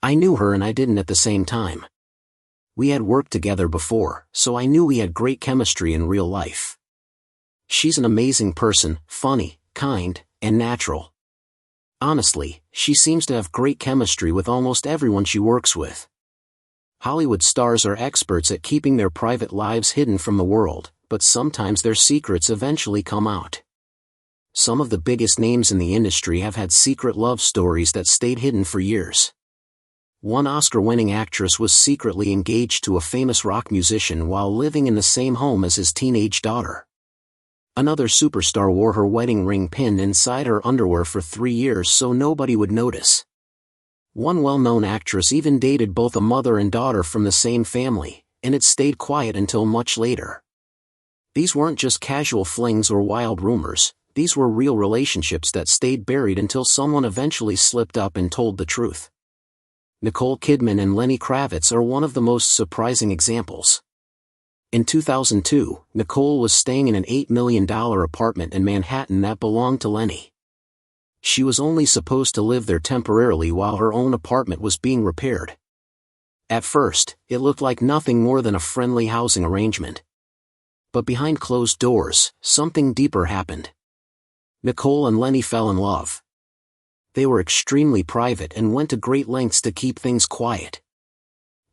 I knew her and I didn't at the same time. We had worked together before, so I knew we had great chemistry in real life. She's an amazing person, funny, kind, and natural. Honestly, she seems to have great chemistry with almost everyone she works with. Hollywood stars are experts at keeping their private lives hidden from the world, but sometimes their secrets eventually come out. Some of the biggest names in the industry have had secret love stories that stayed hidden for years. One Oscar-winning actress was secretly engaged to a famous rock musician while living in the same home as his teenage daughter. Another superstar wore her wedding ring pinned inside her underwear for 3 years so nobody would notice. One well-known actress even dated both a mother and daughter from the same family, and it stayed quiet until much later. These weren't just casual flings or wild rumors, these were real relationships that stayed buried until someone eventually slipped up and told the truth. Nicole Kidman and Lenny Kravitz are one of the most surprising examples. In 2002, Nicole was staying in an $8 million apartment in Manhattan that belonged to Lenny. She was only supposed to live there temporarily while her own apartment was being repaired. At first, it looked like nothing more than a friendly housing arrangement. But behind closed doors, something deeper happened. Nicole and Lenny fell in love. They were extremely private and went to great lengths to keep things quiet.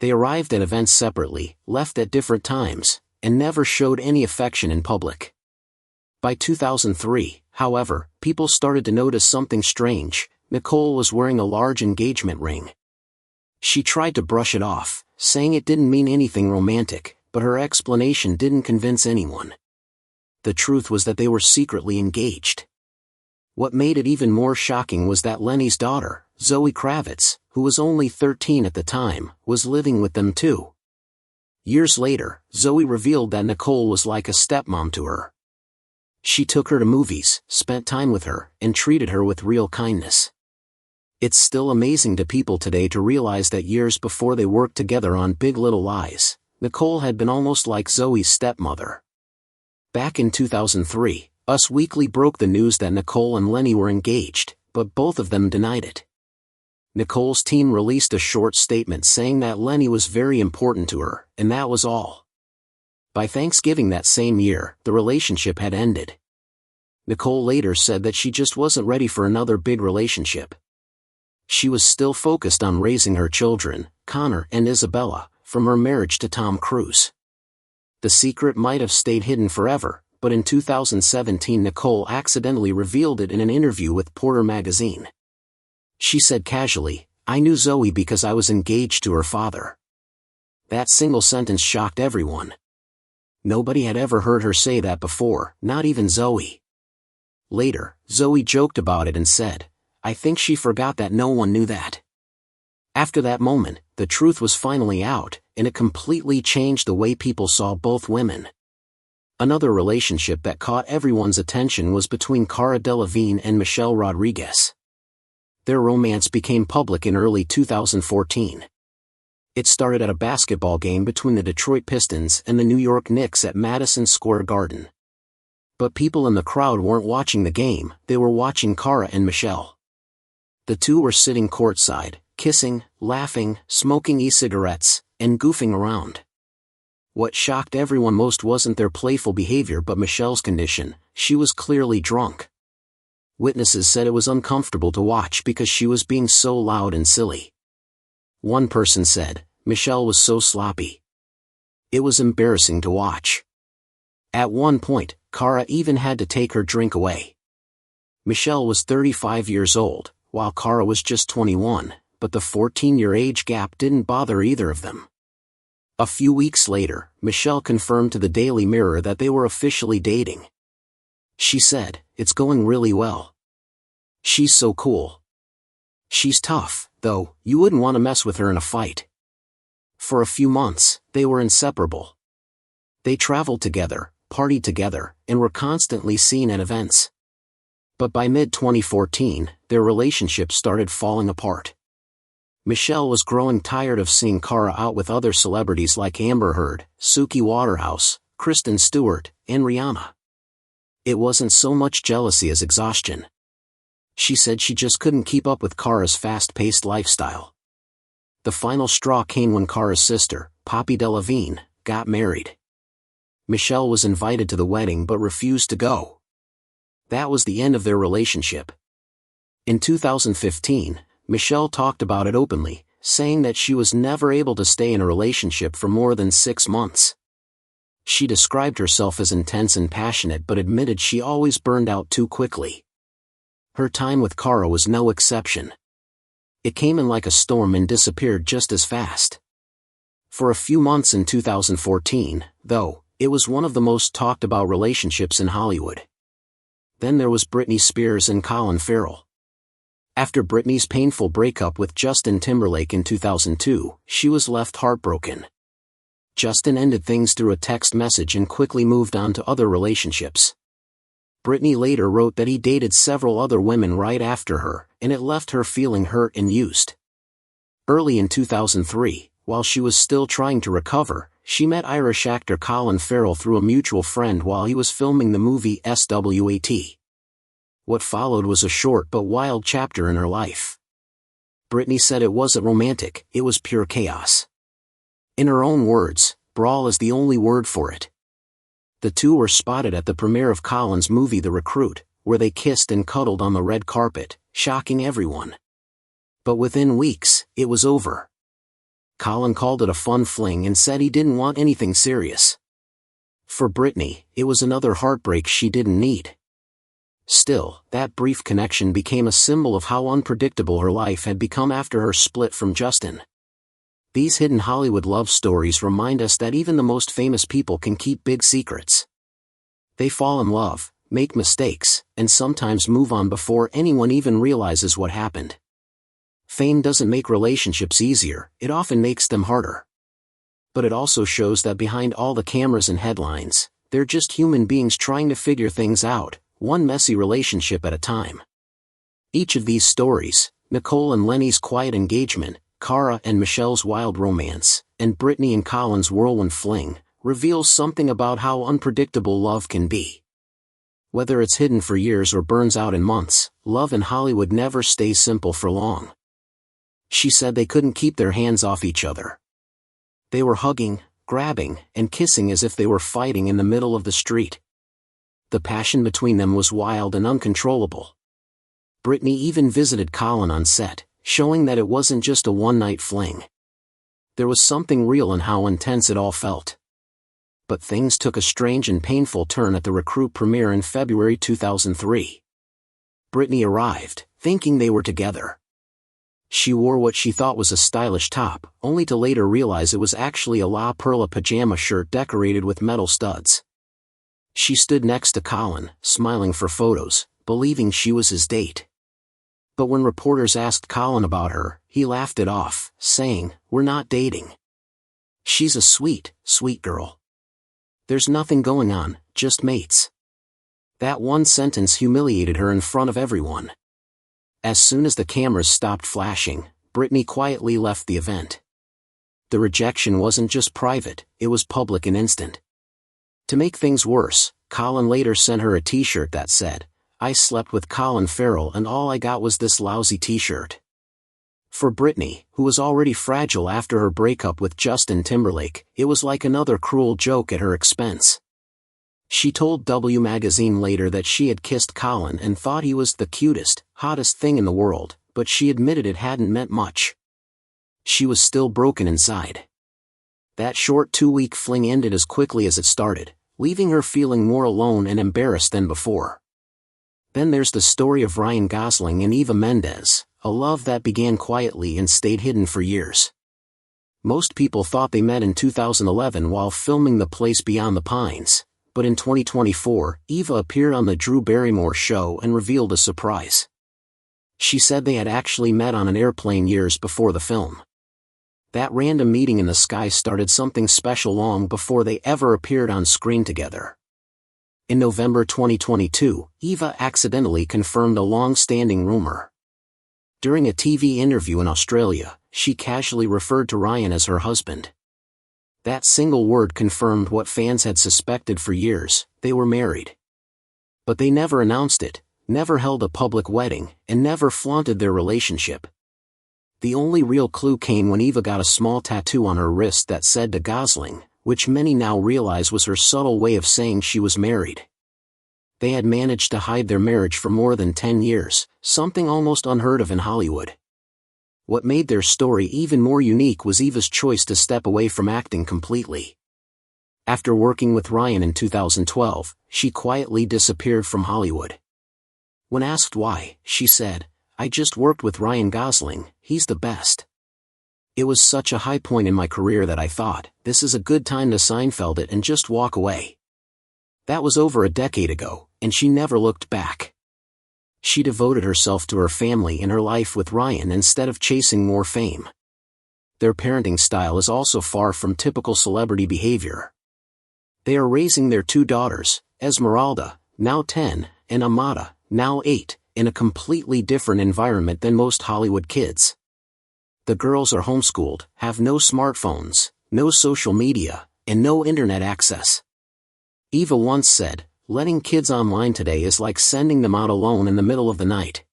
They arrived at events separately, left at different times, and never showed any affection in public. By 2003, however, people started to notice something strange. Nicole was wearing a large engagement ring. She tried to brush it off, saying it didn't mean anything romantic, but her explanation didn't convince anyone. The truth was that they were secretly engaged. What made it even more shocking was that Lenny's daughter, Zoe Kravitz, who was only 13 at the time, was living with them too. Years later, Zoe revealed that Nicole was like a stepmom to her. She took her to movies, spent time with her, and treated her with real kindness. It's still amazing to people today to realize that years before they worked together on Big Little Lies, Nicole had been almost like Zoe's stepmother. Back in 2003, Us Weekly broke the news that Nicole and Lenny were engaged, but both of them denied it. Nicole's team released a short statement saying that Lenny was very important to her, and that was all. By Thanksgiving that same year, the relationship had ended. Nicole later said that she just wasn't ready for another big relationship. She was still focused on raising her children, Connor and Isabella, from her marriage to Tom Cruise. The secret might have stayed hidden forever, but in 2017 Nicole accidentally revealed it in an interview with Porter magazine. She said casually, "I knew Zoe because I was engaged to her father." That single sentence shocked everyone. Nobody had ever heard her say that before, not even Zoe. Later, Zoe joked about it and said, "I think she forgot that no one knew that." After that moment, the truth was finally out, and it completely changed the way people saw both women. Another relationship that caught everyone's attention was between Cara Delevingne and Michelle Rodriguez. Their romance became public in early 2014. It started at a basketball game between the Detroit Pistons and the New York Knicks at Madison Square Garden. But people in the crowd weren't watching the game, they were watching Cara and Michelle. The two were sitting courtside, kissing, laughing, smoking e-cigarettes, and goofing around. What shocked everyone most wasn't their playful behavior but Michelle's condition. She was clearly drunk. Witnesses said it was uncomfortable to watch because she was being so loud and silly. One person said, "Michelle was so sloppy. It was embarrassing to watch." At one point, Cara even had to take her drink away. Michelle was 35 years old, while Cara was just 21, but the 14-year age gap didn't bother either of them. A few weeks later, Michelle confirmed to the Daily Mirror that they were officially dating. She said, "It's going really well. She's so cool. She's tough, though, you wouldn't want to mess with her in a fight." For a few months, they were inseparable. They traveled together, partied together, and were constantly seen at events. But by mid-2014, their relationship started falling apart. Michelle was growing tired of seeing Cara out with other celebrities like Amber Heard, Suki Waterhouse, Kristen Stewart, and Rihanna. It wasn't so much jealousy as exhaustion. She said she just couldn't keep up with Cara's fast-paced lifestyle. The final straw came when Cara's sister, Poppy Delevingne, got married. Michelle was invited to the wedding but refused to go. That was the end of their relationship. In 2015, Michelle talked about it openly, saying that she was never able to stay in a relationship for more than 6 months. She described herself as intense and passionate but admitted she always burned out too quickly. Her time with Cara was no exception. It came in like a storm and disappeared just as fast. For a few months in 2014, though, it was one of the most talked about relationships in Hollywood. Then there was Britney Spears and Colin Farrell. After Britney's painful breakup with Justin Timberlake in 2002, she was left heartbroken. Justin ended things through a text message and quickly moved on to other relationships. Britney later wrote that he dated several other women right after her, and it left her feeling hurt and used. Early in 2003, while she was still trying to recover, she met Irish actor Colin Farrell through a mutual friend while he was filming the movie SWAT. What followed was a short but wild chapter in her life. Britney said it wasn't romantic, it was pure chaos. In her own words, brawl is the only word for it. The two were spotted at the premiere of Colin's movie The Recruit, where they kissed and cuddled on the red carpet, shocking everyone. But within weeks, it was over. Colin called it a fun fling and said he didn't want anything serious. For Britney, it was another heartbreak she didn't need. Still, that brief connection became a symbol of how unpredictable her life had become after her split from Justin. These hidden Hollywood love stories remind us that even the most famous people can keep big secrets. They fall in love, make mistakes, and sometimes move on before anyone even realizes what happened. Fame doesn't make relationships easier, it often makes them harder. But it also shows that behind all the cameras and headlines, they're just human beings trying to figure things out, one messy relationship at a time. Each of these stories, Nicole and Lenny's quiet engagement, Cara and Michelle's wild romance, and Britney and Colin's whirlwind fling, reveals something about how unpredictable love can be. Whether it's hidden for years or burns out in months, love in Hollywood never stays simple for long. She said they couldn't keep their hands off each other. They were hugging, grabbing, and kissing as if they were fighting in the middle of the street. The passion between them was wild and uncontrollable. Britney even visited Colin on set, showing that it wasn't just a one-night fling. There was something real in how intense it all felt. But things took a strange and painful turn at the Recruit premiere in February 2003. Britney arrived, thinking they were together. She wore what she thought was a stylish top, only to later realize it was actually a La Perla pajama shirt decorated with metal studs. She stood next to Colin, smiling for photos, believing she was his date. But when reporters asked Colin about her, he laughed it off, saying, "We're not dating. She's a sweet, sweet girl. There's nothing going on, just mates." That one sentence humiliated her in front of everyone. As soon as the cameras stopped flashing, Britney quietly left the event. The rejection wasn't just private, it was public and instant. To make things worse, Colin later sent her a t-shirt that said, "I slept with Colin Farrell and all I got was this lousy t-shirt." For Britney, who was already fragile after her breakup with Justin Timberlake, it was like another cruel joke at her expense. She told W Magazine later that she had kissed Colin and thought he was the cutest, hottest thing in the world, but she admitted it hadn't meant much. She was still broken inside. That short 2-week fling ended as quickly as it started, leaving her feeling more alone and embarrassed than before. Then there's the story of Ryan Gosling and Eva Mendes, a love that began quietly and stayed hidden for years. Most people thought they met in 2011 while filming The Place Beyond the Pines, but in 2024, Eva appeared on the Drew Barrymore show and revealed a surprise. She said they had actually met on an airplane years before the film. That random meeting in the sky started something special long before they ever appeared on screen together. In November 2022, Eva accidentally confirmed a long-standing rumor. During a TV interview in Australia, she casually referred to Ryan as her husband. That single word confirmed what fans had suspected for years: they were married. But they never announced it, never held a public wedding, and never flaunted their relationship. The only real clue came when Eva got a small tattoo on her wrist that said to Gosling, which many now realize was her subtle way of saying she was married. They had managed to hide their marriage for more than 10 years, something almost unheard of in Hollywood. What made their story even more unique was Eva's choice to step away from acting completely. After working with Ryan in 2012, she quietly disappeared from Hollywood. When asked why, she said, "I just worked with Ryan Gosling, he's the best. It was such a high point in my career that I thought, this is a good time to Seinfeld it and just walk away." That was over a decade ago, and she never looked back. She devoted herself to her family and her life with Ryan instead of chasing more fame. Their parenting style is also far from typical celebrity behavior. They are raising their 2 daughters, Esmeralda, now 10, and Amada, now 8, in a completely different environment than most Hollywood kids. The girls are homeschooled, have no smartphones, no social media, and no internet access. Eva once said, "Letting kids online today is like sending them out alone in the middle of the night."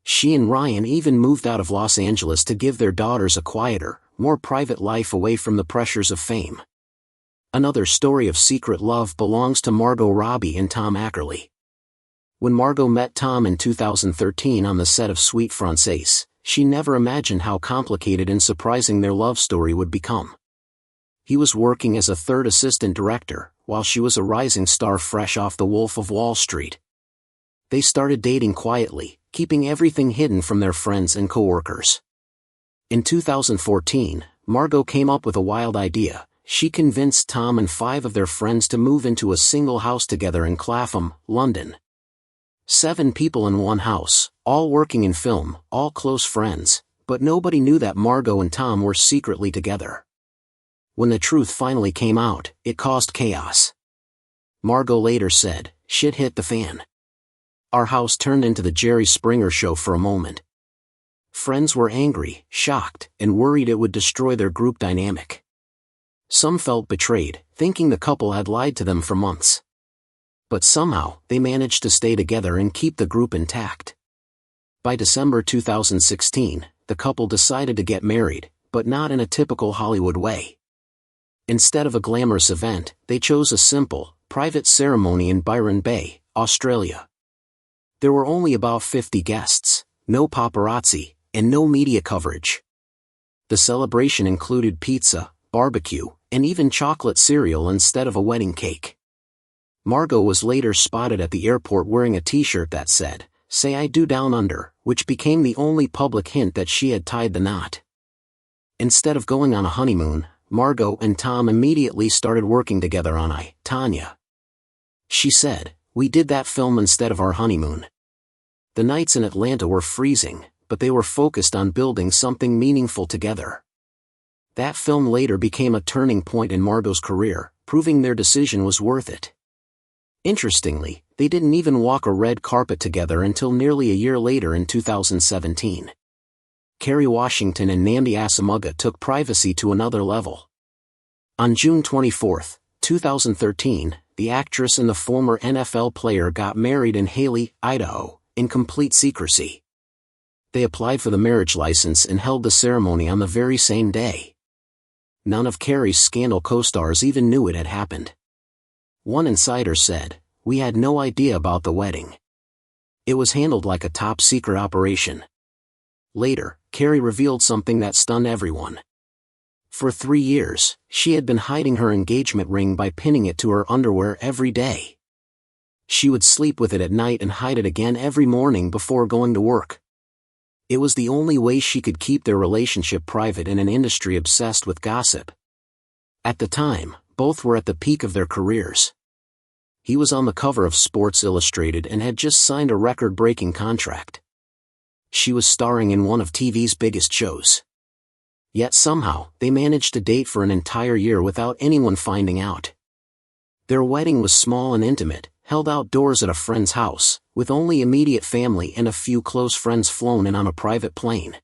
She and Ryan even moved out of Los Angeles to give their daughters a quieter, more private life away from the pressures of fame. Another story of secret love belongs to Margot Robbie and Tom Ackerley. When Margot met Tom in 2013 on the set of Suite Française, she never imagined how complicated and surprising their love story would become. He was working as a third assistant director, while she was a rising star fresh off The Wolf of Wall Street. They started dating quietly, keeping everything hidden from their friends and coworkers. In 2014, Margot came up with a wild idea. She convinced Tom and 5 of their friends to move into a single house together in Clapham, London. 7 people in one house, all working in film, all close friends, but nobody knew that Margot and Tom were secretly together. When the truth finally came out, it caused chaos. Margot later said, "Shit hit the fan. Our house turned into the Jerry Springer show for a moment." Friends were angry, shocked, and worried it would destroy their group dynamic. Some felt betrayed, thinking the couple had lied to them for months. But somehow, they managed to stay together and keep the group intact. By December 2016, the couple decided to get married, but not in a typical Hollywood way. Instead of a glamorous event, they chose a simple, private ceremony in Byron Bay, Australia. There were only about 50 guests, no paparazzi, and no media coverage. The celebration included pizza, barbecue, and even chocolate cereal instead of a wedding cake. Margot was later spotted at the airport wearing a t-shirt that said, "Say I do down under," which became the only public hint that she had tied the knot. Instead of going on a honeymoon, Margot and Tom immediately started working together on I, Tonya. She said, "We did that film instead of our honeymoon. The nights in Atlanta were freezing, but they were focused on building something meaningful together." That film later became a turning point in Margot's career, proving their decision was worth it. Interestingly, they didn't even walk a red carpet together until nearly a year later in 2017. Kerry Washington and Nnamdi Asomugha took privacy to another level. On June 24, 2013, the actress and the former NFL player got married in Haley, Idaho, in complete secrecy. They applied for the marriage license and held the ceremony on the very same day. None of Kerry's scandal co-stars even knew it had happened. One insider said, "We had no idea about the wedding. It was handled like a top-secret operation." Later, Kerry revealed something that stunned everyone. For 3 years, she had been hiding her engagement ring by pinning it to her underwear every day. She would sleep with it at night and hide it again every morning before going to work. It was the only way she could keep their relationship private in an industry obsessed with gossip. At the time, both were at the peak of their careers. He was on the cover of Sports Illustrated and had just signed a record-breaking contract. She was starring in one of TV's biggest shows. Yet somehow, they managed to date for an entire year without anyone finding out. Their wedding was small and intimate, held outdoors at a friend's house, with only immediate family and a few close friends flown in on a private plane.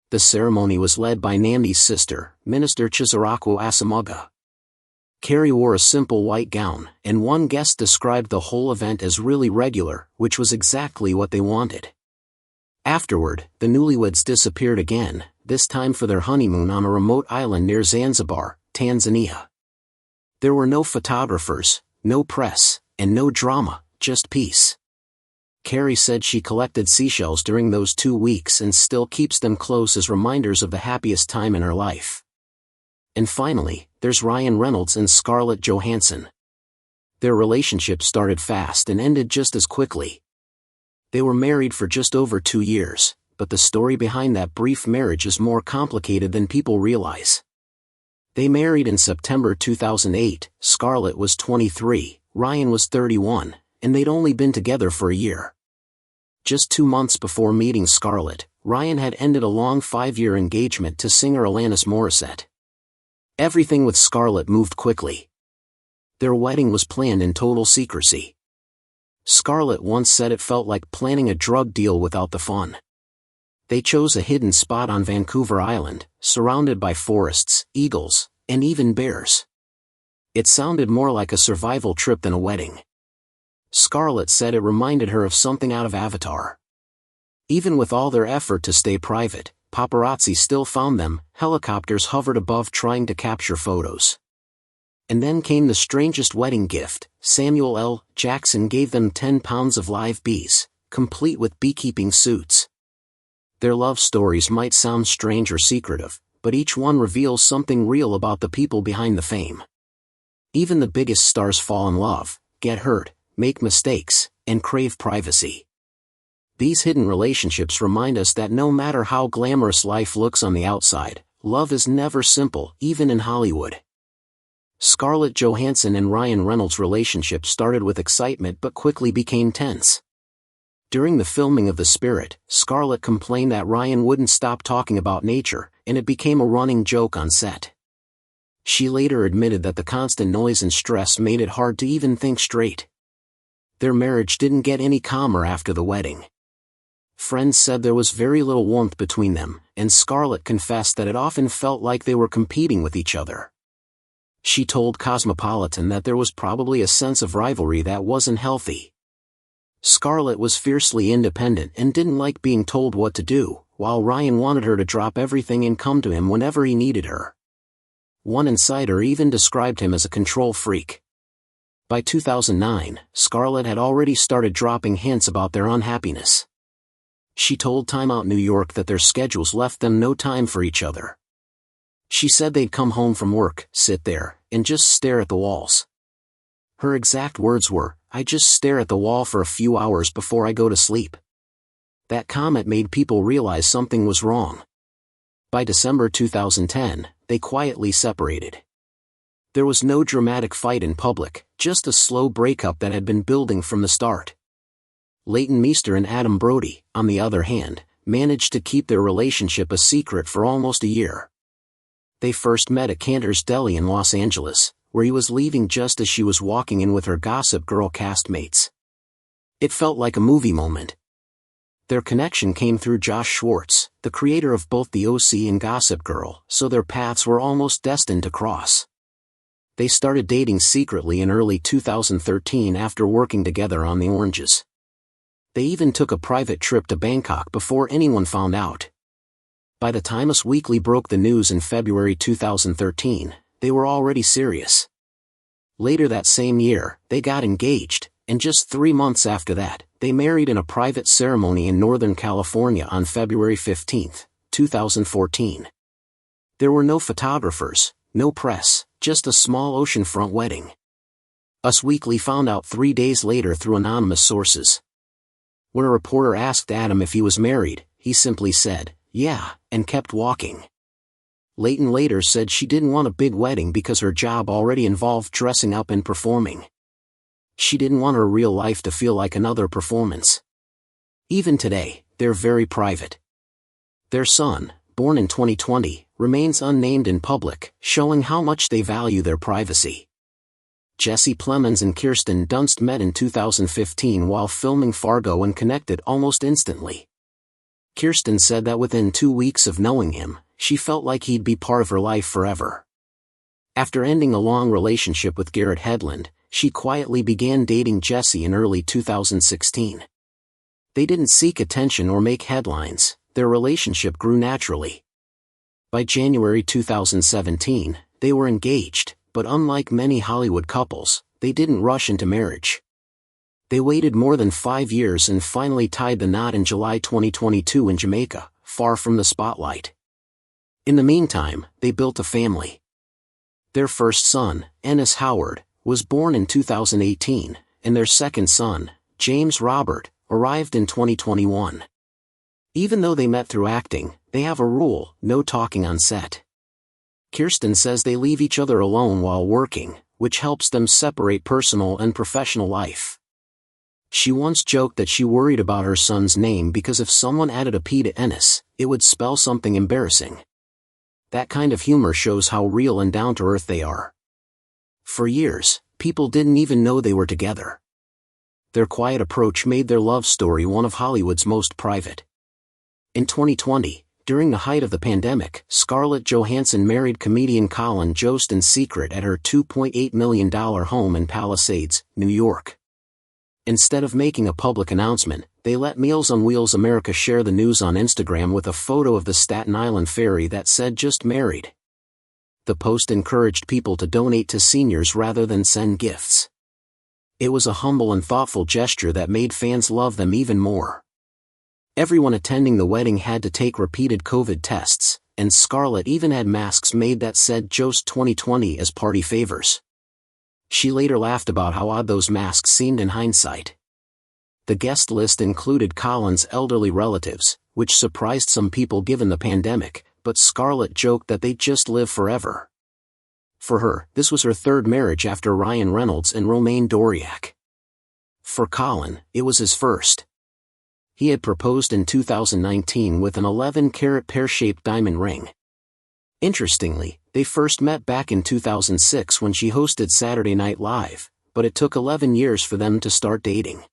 The ceremony was led by Nnamdi's sister, Minister Chizarakwo Asomugha. Kerry wore a simple white gown, and one guest described the whole event as really regular, which was exactly what they wanted. Afterward, the newlyweds disappeared again, this time for their honeymoon on a remote island near Zanzibar, Tanzania. There were no photographers, no press, and no drama, just peace. Carrie said she collected seashells during those 2 weeks and still keeps them close as reminders of the happiest time in her life. And finally, there's Ryan Reynolds and Scarlett Johansson. Their relationship started fast and ended just as quickly. They were married for just over 2 years, but the story behind that brief marriage is more complicated than people realize. They married in September 2008, Scarlett was 23, Ryan was 31, and they'd only been together for a year. Just 2 months before meeting Scarlett, Ryan had ended a long 5-year engagement to singer Alanis Morissette. Everything with Scarlett moved quickly. Their wedding was planned in total secrecy. Scarlett once said it felt like planning a drug deal without the fun. They chose a hidden spot on Vancouver Island, surrounded by forests, eagles, and even bears. It sounded more like a survival trip than a wedding. Scarlett said it reminded her of something out of Avatar. Even with all their effort to stay private, paparazzi still found them, helicopters hovered above trying to capture photos. And then came the strangest wedding gift. Samuel L. Jackson gave them 10 pounds of live bees, complete with beekeeping suits. Their love stories might sound strange or secretive, but each one reveals something real about the people behind the fame. Even the biggest stars fall in love, get hurt, make mistakes, and crave privacy. These hidden relationships remind us that no matter how glamorous life looks on the outside, love is never simple, even in Hollywood. Scarlett Johansson and Ryan Reynolds' relationship started with excitement but quickly became tense. During the filming of The Spirit, Scarlett complained that Ryan wouldn't stop talking about nature, and it became a running joke on set. She later admitted that the constant noise and stress made it hard to even think straight. Their marriage didn't get any calmer after the wedding. Friends said there was very little warmth between them, and Scarlett confessed that it often felt like they were competing with each other. She told Cosmopolitan that there was probably a sense of rivalry that wasn't healthy. Scarlett was fiercely independent and didn't like being told what to do, while Ryan wanted her to drop everything and come to him whenever he needed her. One insider even described him as a control freak. By 2009, Scarlett had already started dropping hints about their unhappiness. She told Time Out New York that their schedules left them no time for each other. She said they'd come home from work, sit there, and just stare at the walls. Her exact words were, "I just stare at the wall for a few hours before I go to sleep." That comment made people realize something was wrong. By December 2010, they quietly separated. There was no dramatic fight in public, just a slow breakup that had been building from the start. Leighton Meester and Adam Brody, on the other hand, managed to keep their relationship a secret for almost a year. They first met at Cantor's Deli in Los Angeles, where he was leaving just as she was walking in with her Gossip Girl castmates. It felt like a movie moment. Their connection came through Josh Schwartz, the creator of both The OC and Gossip Girl, so their paths were almost destined to cross. They started dating secretly in early 2013 after working together on The Oranges. They even took a private trip to Bangkok before anyone found out. By the time Us Weekly broke the news in February 2013, they were already serious. Later that same year, they got engaged, and just 3 months after that, they married in a private ceremony in Northern California on February 15, 2014. There were no photographers, no press, just a small oceanfront wedding. Us Weekly found out 3 days later through anonymous sources. When a reporter asked Adam if he was married, he simply said, "Yeah," and kept walking. Leighton later said she didn't want a big wedding because her job already involved dressing up and performing. She didn't want her real life to feel like another performance. Even today, they're very private. Their son, born in 2020, remains unnamed in public, showing how much they value their privacy. Jesse Plemons and Kirsten Dunst met in 2015 while filming Fargo and connected almost instantly. Kirsten said that within 2 weeks of knowing him, she felt like he'd be part of her life forever. After ending a long relationship with Garrett Hedlund, she quietly began dating Jesse in early 2016. They didn't seek attention or make headlines, their relationship grew naturally. By January 2017, they were engaged, but unlike many Hollywood couples, they didn't rush into marriage. They waited more than 5 years and finally tied the knot in July 2022 in Jamaica, far from the spotlight. In the meantime, they built a family. Their first son, Ennis Howard, was born in 2018, and their second son, James Robert, arrived in 2021. Even though they met through acting, they have a rule: no talking on set. Kirsten says they leave each other alone while working, which helps them separate personal and professional life. She once joked that she worried about her son's name because if someone added a P to Ennis, it would spell something embarrassing. That kind of humor shows how real and down-to-earth they are. For years, people didn't even know they were together. Their quiet approach made their love story one of Hollywood's most private. In 2020, during the height of the pandemic, Scarlett Johansson married comedian Colin Jost in secret at her $2.8 million home in Palisades, New York. Instead of making a public announcement, they let Meals on Wheels America share the news on Instagram with a photo of the Staten Island ferry that said "just married." The post encouraged people to donate to seniors rather than send gifts. It was a humble and thoughtful gesture that made fans love them even more. Everyone attending the wedding had to take repeated COVID tests, and Scarlett even had masks made that said "Jost 2020" as party favors. She later laughed about how odd those masks seemed in hindsight. The guest list included Colin's elderly relatives, which surprised some people given the pandemic, but Scarlett joked that they'd just live forever. For her, this was her third marriage after Ryan Reynolds and Romaine Doriak. For Colin, it was his first. He had proposed in 2019 with an 11-carat pear-shaped diamond ring. Interestingly, they first met back in 2006 when she hosted Saturday Night Live, but it took 11 years for them to start dating.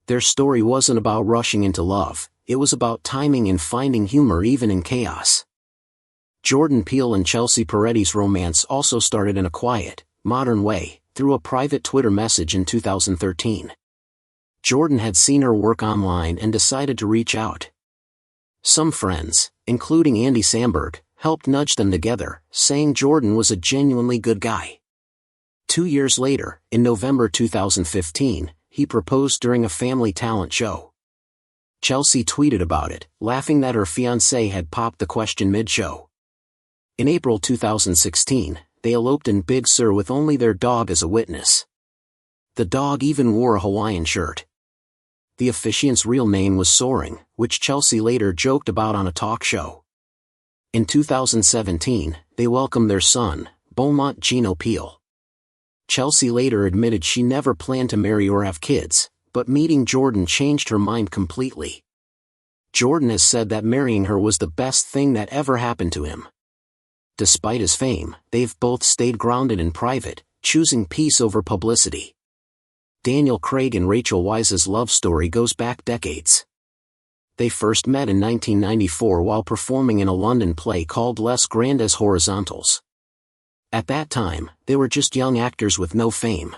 Their story wasn't about rushing into love, it was about timing and finding humor even in chaos. Jordan Peele and Chelsea Peretti's romance also started in a quiet, modern way, through a private Twitter message in 2013. Jordan had seen her work online and decided to reach out. Some friends, including Andy Samberg, helped nudge them together, saying Jordan was a genuinely good guy. 2 years later, in November 2015, he proposed during a family talent show. Chelsea tweeted about it, laughing that her fiancé had popped the question mid-show. In April 2016, they eloped in Big Sur with only their dog as a witness. The dog even wore a Hawaiian shirt. The officiant's real name was Soaring, which Chelsea later joked about on a talk show. In 2017, they welcomed their son, Beaumont Gino Peele. Chelsea later admitted she never planned to marry or have kids, but meeting Jordan changed her mind completely. Jordan has said that marrying her was the best thing that ever happened to him. Despite his fame, they've both stayed grounded in private, choosing peace over publicity. Daniel Craig and Rachel Weisz's love story goes back decades. They first met in 1994 while performing in a London play called Les Grandes Horizontales. At that time, they were just young actors with no fame.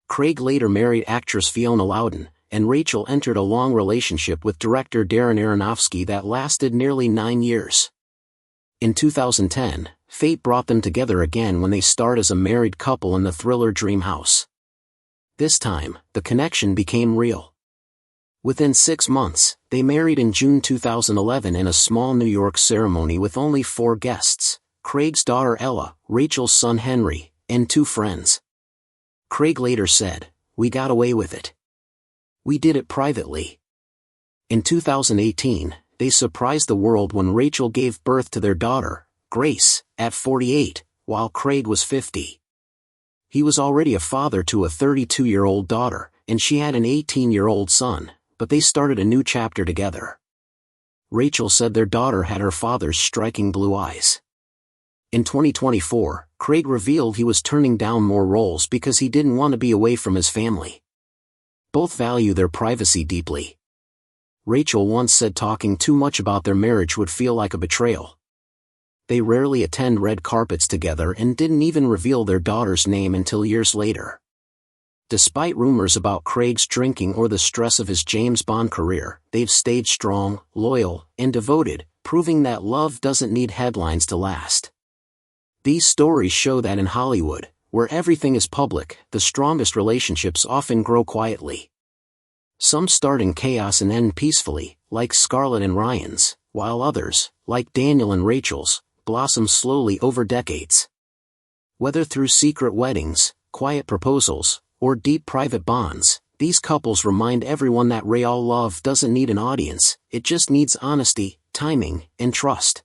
Craig later married actress Fiona Loudon, and Rachel entered a long relationship with director Darren Aronofsky that lasted nearly 9 years. In 2010, fate brought them together again when they starred as a married couple in the thriller Dream House. This time, the connection became real. Within 6 months, they married in June 2011 in a small New York ceremony with only 4 guests: Craig's daughter Ella, Rachel's son Henry, and 2 friends. Craig later said, "We got away with it. We did it privately." In 2018, they surprised the world when Rachel gave birth to their daughter, Grace, at 48, while Craig was 50. He was already a father to a 32-year-old daughter, and she had an 18-year-old son, but they started a new chapter together. Rachel said their daughter had her father's striking blue eyes. In 2024, Craig revealed he was turning down more roles because he didn't want to be away from his family. Both value their privacy deeply. Rachel once said talking too much about their marriage would feel like a betrayal. They rarely attend red carpets together and didn't even reveal their daughter's name until years later. Despite rumors about Craig's drinking or the stress of his James Bond career, they've stayed strong, loyal, and devoted, proving that love doesn't need headlines to last. These stories show that in Hollywood, where everything is public, the strongest relationships often grow quietly. Some start in chaos and end peacefully, like Scarlett and Ryan's, while others, like Daniel and Rachel's, blossom slowly over decades. Whether through secret weddings, quiet proposals, or deep private bonds, these couples remind everyone that real love doesn't need an audience, it just needs honesty, timing, and trust.